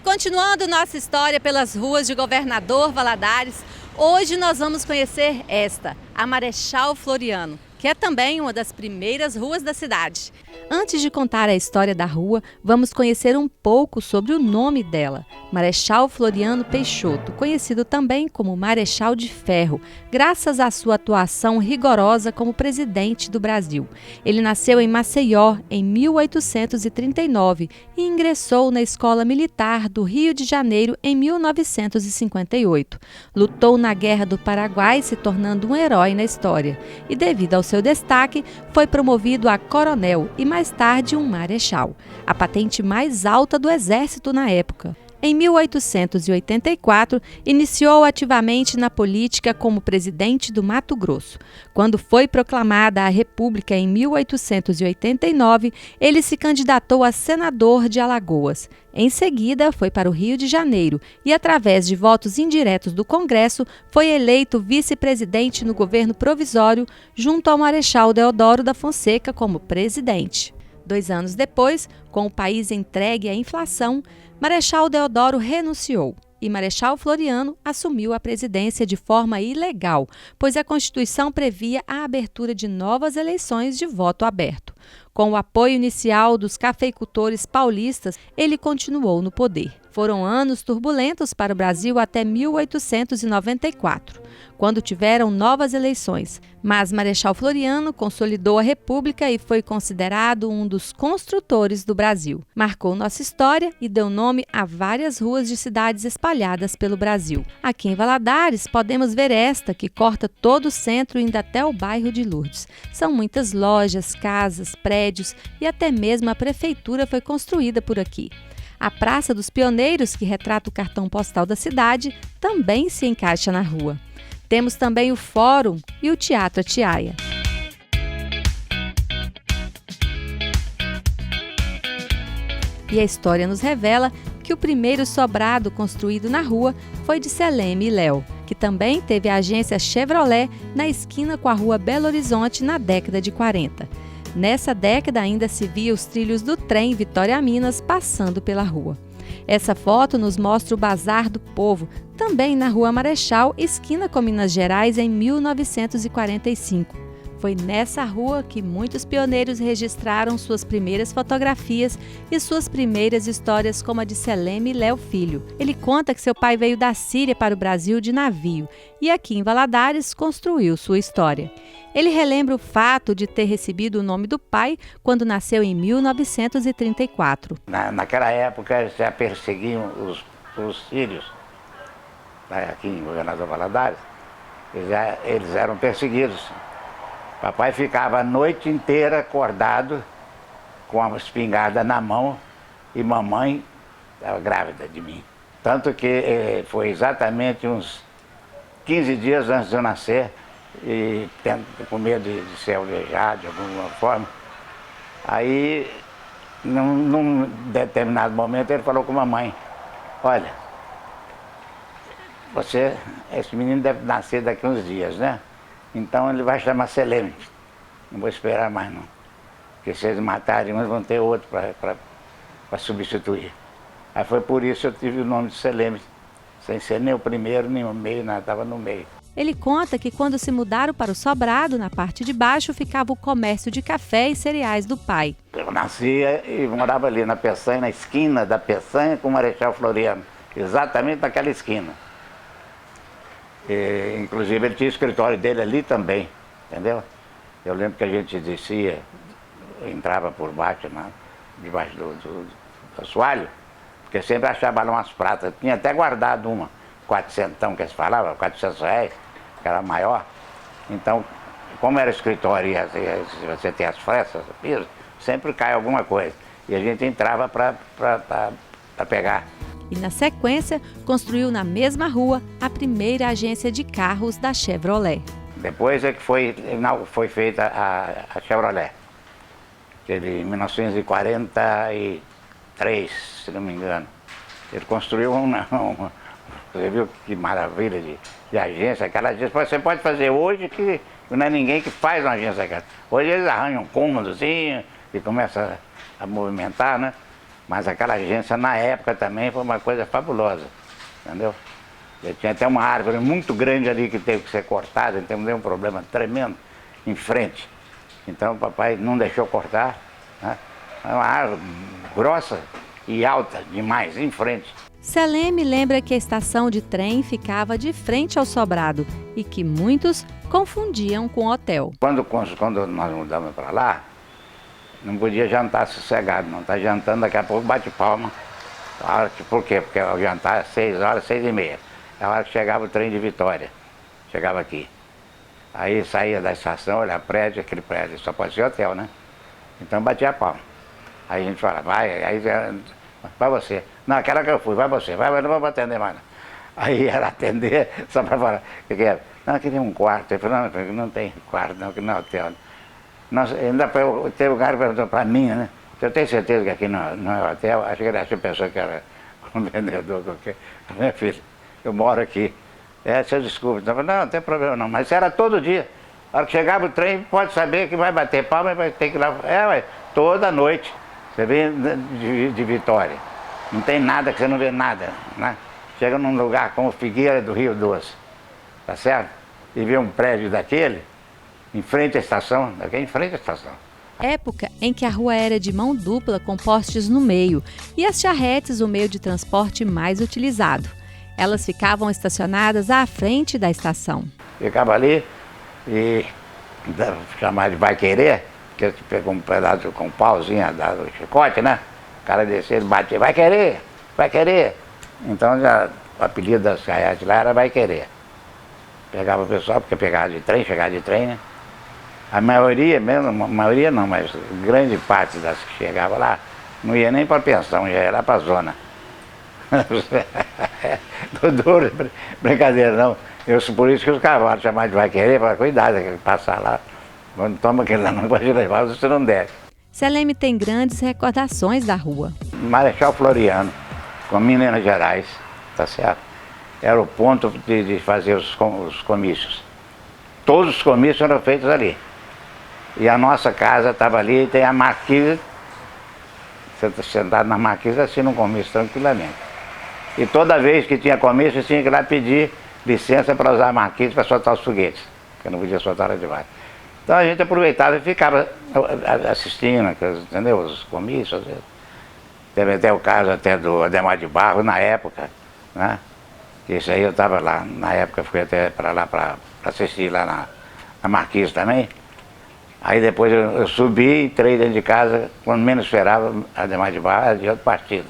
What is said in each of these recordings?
continuando nossa história pelas ruas de Governador Valadares, hoje nós vamos conhecer esta, a Marechal Floriano, que é também uma das primeiras ruas da cidade. Antes de contar a história da rua, vamos conhecer um pouco sobre o nome dela, Marechal Floriano Peixoto, conhecido também como Marechal de Ferro, graças à sua atuação rigorosa como presidente do Brasil. Ele nasceu em Maceió em 1839 e ingressou na Escola Militar do Rio de Janeiro em 1958. Lutou na Guerra do Paraguai, se tornando um herói na história, e devido ao seu destaque, foi promovido a coronel e mais tarde um marechal, a patente mais alta do Exército na época. Em 1884, iniciou ativamente na política como presidente do Mato Grosso. Quando foi proclamada a República em 1889, ele se candidatou a senador de Alagoas. Em seguida, foi para o Rio de Janeiro e, através de votos indiretos do Congresso, foi eleito vice-presidente no governo provisório, junto ao Marechal Deodoro da Fonseca como presidente. 2 anos depois, com o país entregue à inflação, Marechal Deodoro renunciou e Marechal Floriano assumiu a presidência de forma ilegal, pois a Constituição previa a abertura de novas eleições de voto aberto. Com o apoio inicial dos cafeicultores paulistas, ele continuou no poder. Foram anos turbulentos para o Brasil até 1894, quando tiveram novas eleições. Mas Marechal Floriano consolidou a República e foi considerado um dos construtores do Brasil. Marcou nossa história e deu nome a várias ruas de cidades espalhadas pelo Brasil. Aqui em Valadares, podemos ver esta, que corta todo o centro indo até o bairro de Lourdes. São muitas lojas, casas, prédios e até mesmo a prefeitura foi construída por aqui. A Praça dos Pioneiros, que retrata o cartão postal da cidade, também se encaixa na rua. Temos também o Fórum e o Teatro Atiaia. E a história nos revela que o primeiro sobrado construído na rua foi de Seleme e Léo, que também teve a agência Chevrolet na esquina com a rua Belo Horizonte na década de 40. Nessa década ainda se via os trilhos do trem Vitória-Minas passando pela rua. Essa foto nos mostra o Bazar do Povo, também na Rua Marechal, esquina com Minas Gerais, em 1945. Foi nessa rua que muitos pioneiros registraram suas primeiras fotografias e suas primeiras histórias, como a de Seleme Léo Filho. Ele conta que seu pai veio da Síria para o Brasil de navio e aqui em Valadares construiu sua história. Ele relembra o fato de ter recebido o nome do pai quando nasceu em 1934. Naquela época já perseguiam os sírios, aqui em Governador Valadares, eles eram perseguidos. Papai ficava a noite inteira acordado com uma espingarda na mão e mamãe estava grávida de mim. Tanto que foi exatamente uns 15 dias antes de eu nascer, e com medo de ser alvejado de alguma forma. Aí, num determinado momento, ele falou com a mamãe: olha, esse menino deve nascer daqui uns dias, né? Então ele vai chamar Seleme. Não vou esperar mais não. Porque se eles matarem uns, vão ter outro para substituir. Aí foi por isso que eu tive o nome de Seleme. Sem ser nem o primeiro, nem o meio, nada, estava no meio. Ele conta que quando se mudaram para o sobrado, na parte de baixo, ficava o comércio de café e cereais do pai. Eu nascia e morava ali na Peçanha, na esquina da Peçanha com o Marechal Floriano. Exatamente naquela esquina. E, inclusive ele tinha o escritório dele ali também, entendeu? Eu lembro que a gente descia, entrava por baixo, debaixo do assoalho, porque sempre achava lá umas pratas. Tinha até guardado uma, 400, que se falava, R$400, que era maior. Então, como era escritório e você tem as frestas, sempre cai alguma coisa. E a gente entrava para pegar. E na sequência, construiu na mesma rua a primeira agência de carros da Chevrolet. Depois é que foi feita a Chevrolet. Teve em 1943, se não me engano. Ele construiu você viu que maravilha de agência, aquela agência. Você pode fazer hoje que não é ninguém que faz uma agência daquela. Hoje eles arranjam um cômodozinho e começam a movimentar, né? Mas aquela agência na época também foi uma coisa fabulosa, entendeu? Tinha até uma árvore muito grande ali que teve que ser cortada, então deu um problema tremendo em frente. Então o papai não deixou cortar, né? É uma árvore grossa e alta demais, em frente. Seleme lembra que a estação de trem ficava de frente ao sobrado e que muitos confundiam com hotel. Quando nós mudamos para lá, não podia jantar sossegado, não. Tá jantando, daqui a pouco bate palma. Por quê? Porque o jantar é 6 horas, 6h30. É a hora que chegava o trem de Vitória. Chegava aqui. Aí saía da estação, olha, prédio, aquele prédio, só pode ser hotel, né? Então batia palma. Aí a gente fala, vai você. Não, aquela que eu fui, vai você, vai, não vou atender mais. Aí era atender, só para falar, o que era? Não, eu queria um quarto. Ele falou, não tem quarto, não, que não é hotel. Nossa, ainda teve um cara que perguntou para mim, né? Eu tenho certeza que aqui não é hotel? Acho que ele achou que pensou que era um vendedor qualquer. Minha filha, eu moro aqui. Você desculpa. Então, não tem problema não, mas era todo dia. A hora que chegava o trem, pode saber que vai bater palma e vai ter que ir lá. Toda noite. Você vem de Vitória. Não tem nada que você não vê nada, né? Chega num lugar como Figueira do Rio Doce, tá certo? E vê um prédio daquele, em frente à estação, aqui em frente à estação. Época em que a rua era de mão dupla com postes no meio e as charretes o meio de transporte mais utilizado. Elas ficavam estacionadas à frente da estação. Ficava ali e chamava de vai querer, porque pegou um pedaço com um pauzinho do chicote, né? O cara descia, ele batia, vai querer, vai querer. Então já, o apelido das charretes lá era vai querer. Pegava o pessoal, porque pegava de trem, chegava de trem, né? A maioria mesmo, maioria não, mas grande parte das que chegava lá, não ia nem para a pensão, já ia lá para a zona. Tô duro, brincadeira não. Por isso que os cavalos chamavam de vai querer, para cuidado, passar lá. Quando toma aquele lá, não pode levar, você não deve. Seleme tem grandes recordações da rua. Marechal Floriano, com Minas Gerais, tá certo? Era o ponto de fazer os comícios. Todos os comícios eram feitos ali. E a nossa casa estava ali e tem a marquise. Você está sentado na marquise assim no comício, tranquilamente. E toda vez que tinha comício, tinha que ir lá pedir licença para usar a marquise para soltar os foguetes, porque não podia soltar lá de baixo. Então a gente aproveitava e ficava assistindo, entendeu? Os comícios. Teve até o caso até do Ademar de Barros na época, né? Isso aí eu estava lá, na época fui até para lá para assistir lá na marquise também. Aí depois eu subi, entrei dentro de casa, quando menos esperava, Ademar de Barros era de outro partido.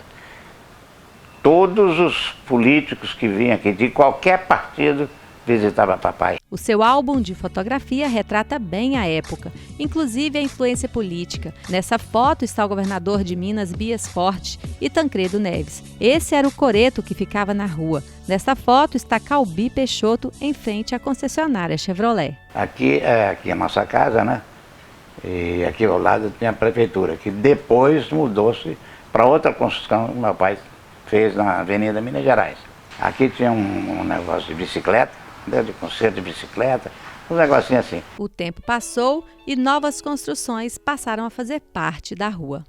Todos os políticos que vinham aqui, de qualquer partido, visitavam papai. O seu álbum de fotografia retrata bem a época, inclusive a influência política. Nessa foto está o governador de Minas, Bias Forte, e Tancredo Neves. Esse era o coreto que ficava na rua. Nesta foto está Calbi Peixoto, em frente à concessionária Chevrolet. Aqui é a nossa casa, né? E aqui ao lado tem a prefeitura, que depois mudou-se para outra construção que meu pai fez na Avenida Minas Gerais. Aqui tinha um negócio de bicicleta, de conserto de bicicleta, um negocinho assim. O tempo passou e novas construções passaram a fazer parte da rua.